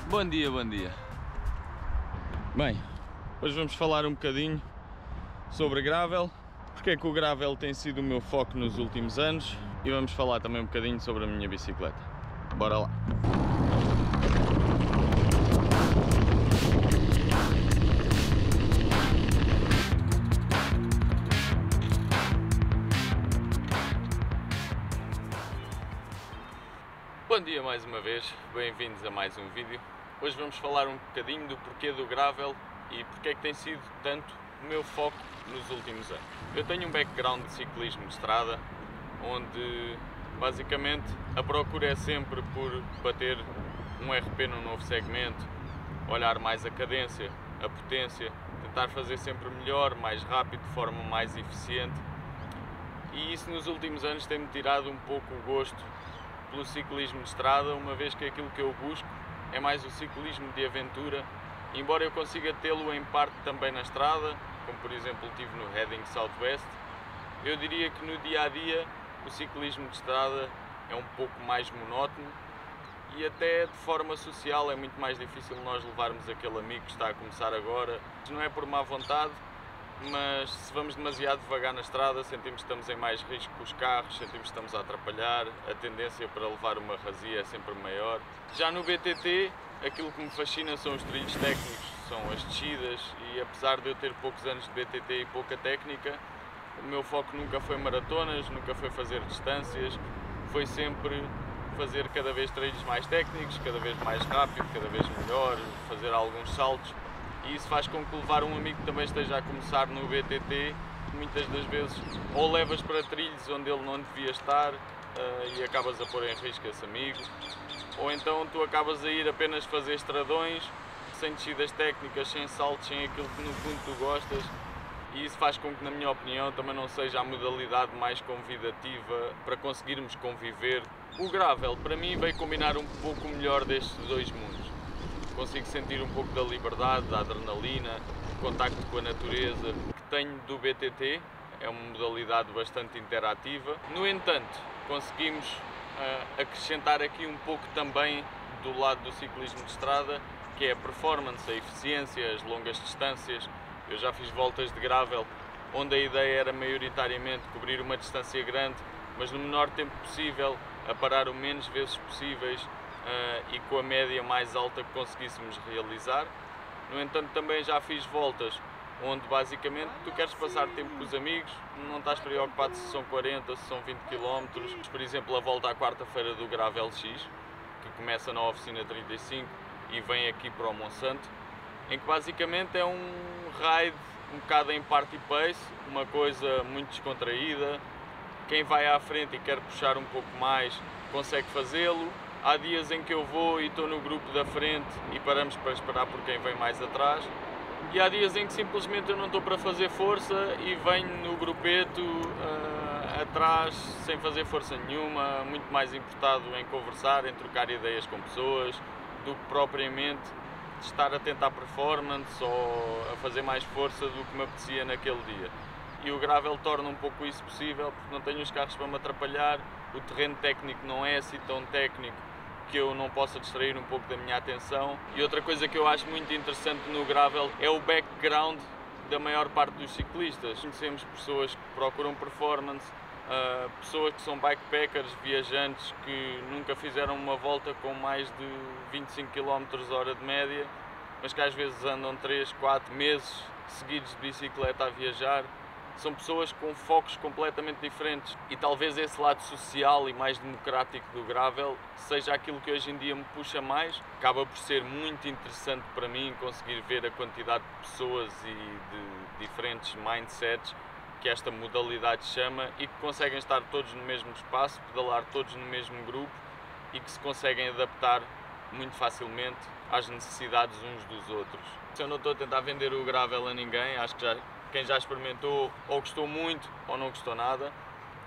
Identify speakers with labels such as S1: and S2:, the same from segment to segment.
S1: Bom dia, bom dia. Bem, hoje vamos falar um bocadinho sobre gravel, porque é que o gravel tem sido o meu foco nos últimos anos, e vamos falar também um bocadinho sobre a minha bicicleta. Bora lá! Bom dia mais uma vez, bem-vindos a mais um vídeo. Hoje vamos falar um bocadinho do porquê do gravel e porque é que tem sido tanto o meu foco nos últimos anos. Eu tenho um background de ciclismo de estrada, onde basicamente a procura é sempre por bater um RP num novo segmento, olhar mais a cadência, a potência, tentar fazer sempre melhor, mais rápido, de forma mais eficiente. E isso nos últimos anos tem-me tirado um pouco o gosto pelo ciclismo de estrada, uma vez que aquilo que eu busco é mais o ciclismo de aventura, embora eu consiga tê-lo em parte também na estrada, como por exemplo tive no Reading Southwest. Eu diria que no dia a dia o ciclismo de estrada é um pouco mais monótono e até de forma social é muito mais difícil nós levarmos aquele amigo que está a começar agora. Não é por má vontade, mas se vamos demasiado devagar na estrada, sentimos que estamos em mais risco com os carros, sentimos que estamos a atrapalhar, a tendência para levar uma razia é sempre maior. Já no BTT, aquilo que me fascina são os trilhos técnicos, são as descidas, e apesar de eu ter poucos anos de BTT e pouca técnica, o meu foco nunca foi maratonas, nunca foi fazer distâncias, foi sempre fazer cada vez trilhos mais técnicos, cada vez mais rápido, cada vez melhor, fazer alguns saltos. E isso faz com que levar um amigo que também esteja a começar no BTT, muitas das vezes ou levas para trilhos onde ele não devia estar e acabas a pôr em risco esse amigo, ou então tu acabas a ir apenas fazer estradões, sem descidas técnicas, sem saltos, sem aquilo que no fundo tu gostas, e isso faz com que, na minha opinião, também não seja a modalidade mais convidativa para conseguirmos conviver. O gravel, para mim, veio combinar um pouco melhor destes dois mundos. Consigo sentir um pouco da liberdade, da adrenalina, o contacto com a natureza que tenho do BTT, é uma modalidade bastante interativa. No entanto, conseguimos acrescentar aqui um pouco também do lado do ciclismo de estrada, que é a performance, a eficiência, as longas distâncias. Eu já fiz voltas de gravel onde a ideia era maioritariamente cobrir uma distância grande, mas no menor tempo possível, a parar o menos vezes possíveis, e com a média mais alta que conseguíssemos realizar. No entanto, também já fiz voltas onde basicamente tu queres passar tempo com os amigos, não estás preocupado se são 40, se são 20 km. Por exemplo, a volta à quarta-feira do Gravel X, que começa na oficina 35 e vem aqui para o Monsanto, em que basicamente é um ride um bocado em party pace, uma coisa muito descontraída. Quem vai à frente e quer puxar um pouco mais consegue fazê-lo. Há dias em que eu vou e estou no grupo da frente e paramos para esperar por quem vem mais atrás. E há dias em que simplesmente eu não estou para fazer força e venho no grupeto atrás sem fazer força nenhuma, muito mais importado em conversar, em trocar ideias com pessoas, do que propriamente estar atento à performance ou a fazer mais força do que me apetecia naquele dia. E o gravel torna um pouco isso possível, porque não tenho os carros para me atrapalhar, o terreno técnico não é assim tão técnico que eu não possa distrair um pouco da minha atenção. E outra coisa que eu acho muito interessante no gravel é o background da maior parte dos ciclistas. Conhecemos pessoas que procuram performance, pessoas que são bikepackers, viajantes que nunca fizeram uma volta com mais de 25 km/h de média, mas que às vezes andam 3, 4 meses seguidos de bicicleta a viajar. São pessoas com focos completamente diferentes e talvez esse lado social e mais democrático do gravel seja aquilo que hoje em dia me puxa mais. Acaba por ser muito interessante para mim conseguir ver a quantidade de pessoas e de diferentes mindsets que esta modalidade chama e que conseguem estar todos no mesmo espaço, pedalar todos no mesmo grupo e que se conseguem adaptar muito facilmente às necessidades uns dos outros. Eu não estou a tentar vender o gravel a ninguém, acho que quem já experimentou ou gostou muito ou não gostou nada,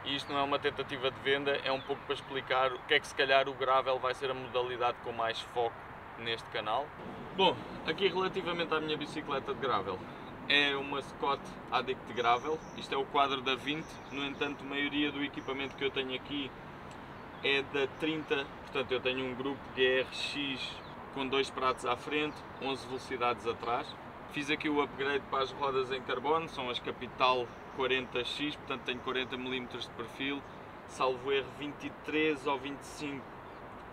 S1: e isto não é uma tentativa de venda, é um pouco para explicar o que é que se calhar o gravel vai ser a modalidade com mais foco neste canal. Bom, aqui relativamente à minha bicicleta de gravel, é uma Scott Addict Gravel. Isto é o quadro da 20, no entanto a maioria do equipamento que eu tenho aqui é da 30, portanto eu tenho um grupo GRX com 2 pratos à frente, 11 velocidades atrás. Fiz aqui o upgrade para as rodas em carbono, são as Capital 40X, portanto tenho 40 mm de perfil, salvo erro 23 ou 25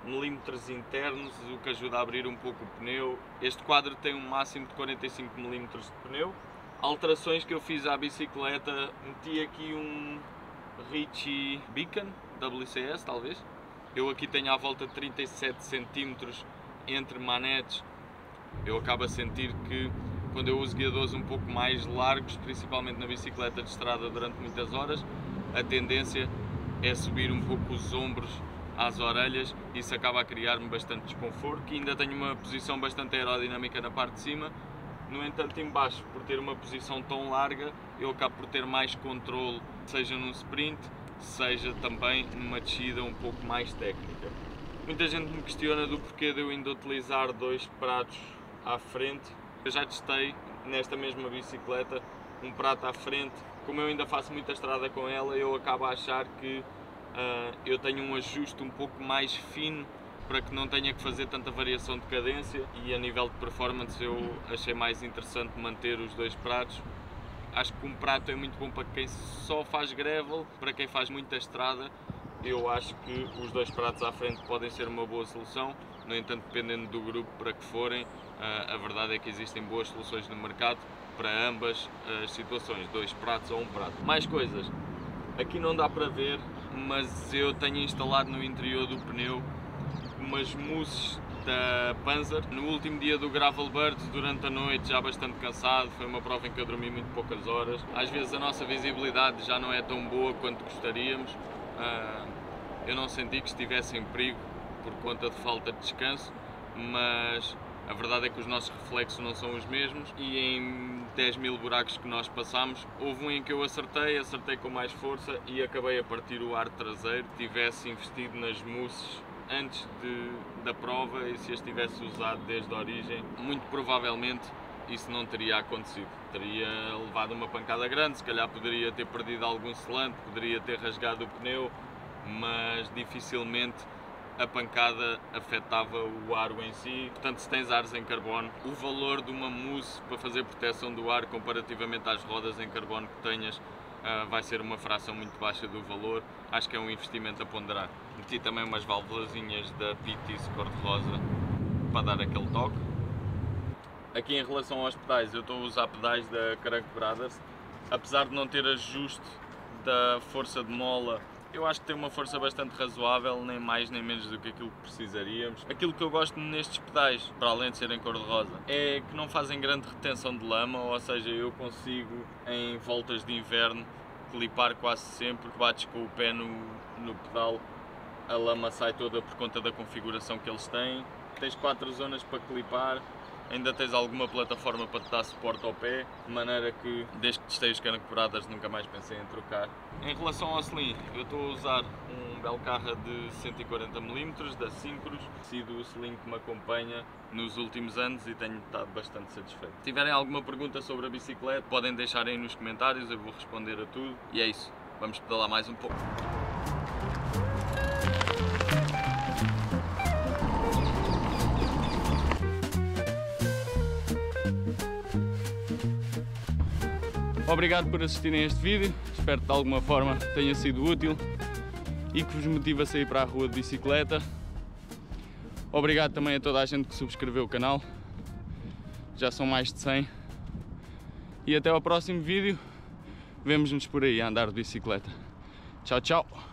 S1: mm internos, o que ajuda a abrir um pouco o pneu. Este quadro tem um máximo de 45 mm de pneu. Alterações que eu fiz à bicicleta, meti aqui um Ritchie Beacon, WCS talvez. Eu aqui tenho à volta de 37 cm entre manetes. Eu acabo a sentir que quando eu uso guiadores um pouco mais largos, principalmente na bicicleta de estrada durante muitas horas, a tendência é subir um pouco os ombros às orelhas, e isso acaba a criar-me bastante desconforto. Que ainda tenho uma posição bastante aerodinâmica na parte de cima, no entanto em baixo, por ter uma posição tão larga, eu acabo por ter mais controle, seja num sprint, seja também numa descida um pouco mais técnica. Muita gente me questiona do porquê de eu ainda utilizar 2 pratos à frente. Eu já testei nesta mesma bicicleta um prato à frente. Como eu ainda faço muita estrada com ela, eu acabo a achar que eu tenho um ajuste um pouco mais fino para que não tenha que fazer tanta variação de cadência, e a nível de performance eu achei mais interessante manter os 2 pratos. Acho que um prato é muito bom para quem só faz gravel, para quem faz muita estrada. Eu acho que os 2 pratos à frente podem ser uma boa solução, no entanto, dependendo do grupo para que forem, a verdade é que existem boas soluções no mercado para ambas as situações, 2 pratos ou 1 prato. Mais coisas, aqui não dá para ver, mas eu tenho instalado no interior do pneu umas mousses da Panzer. No último dia do Gravel Bird, durante a noite, já bastante cansado, foi uma prova em que eu dormi muito poucas horas. Às vezes a nossa visibilidade já não é tão boa quanto gostaríamos. Eu não senti que estivesse em perigo por conta de falta de descanso, mas a verdade é que os nossos reflexos não são os mesmos, e em 10 mil buracos que nós passamos, houve um em que eu acertei com mais força e acabei a partir o ar traseiro. Se tivesse investido nas mousses antes da prova e se as tivesse usado desde a origem, muito provavelmente isso não teria acontecido. Teria levado uma pancada grande, se calhar poderia ter perdido algum selante, poderia ter rasgado o pneu, mas dificilmente a pancada afetava o aro em si. Portanto, se tens aros em carbono, o valor de uma mousse para fazer proteção do ar comparativamente às rodas em carbono que tenhas vai ser uma fração muito baixa do valor. Acho que é um investimento a ponderar. Meti também umas válvulazinhas da Pitis cor-de-rosa para dar aquele toque. Aqui em relação aos pedais, eu estou a usar pedais da Crank Brothers. Apesar de não ter ajuste da força de mola, eu acho que tem uma força bastante razoável, nem mais nem menos do que aquilo que precisaríamos. Aquilo que eu gosto nestes pedais, para além de serem cor-de-rosa, é que não fazem grande retenção de lama, ou seja, eu consigo em voltas de inverno clipar quase sempre. Bates com o pé no pedal, a lama sai toda por conta da configuração que eles têm. Tens 4 zonas para clipar. Ainda tens alguma plataforma para te dar suporte ao pé, de maneira que, desde que testei os Crank Brothers, nunca mais pensei em trocar. Em relação ao selim, eu estou a usar um Belcarra de 140 mm da Synchros, tem sido o selim que me acompanha nos últimos anos e tenho estado bastante satisfeito. Se tiverem alguma pergunta sobre a bicicleta, podem deixar aí nos comentários, eu vou responder a tudo. E é isso, vamos pedalar mais um pouco. Obrigado por assistirem a este vídeo, espero que de alguma forma tenha sido útil e que vos motive a sair para a rua de bicicleta. Obrigado também a toda a gente que subscreveu o canal, já são mais de 100. E até ao próximo vídeo, vemo-nos por aí a andar de bicicleta. Tchau, tchau!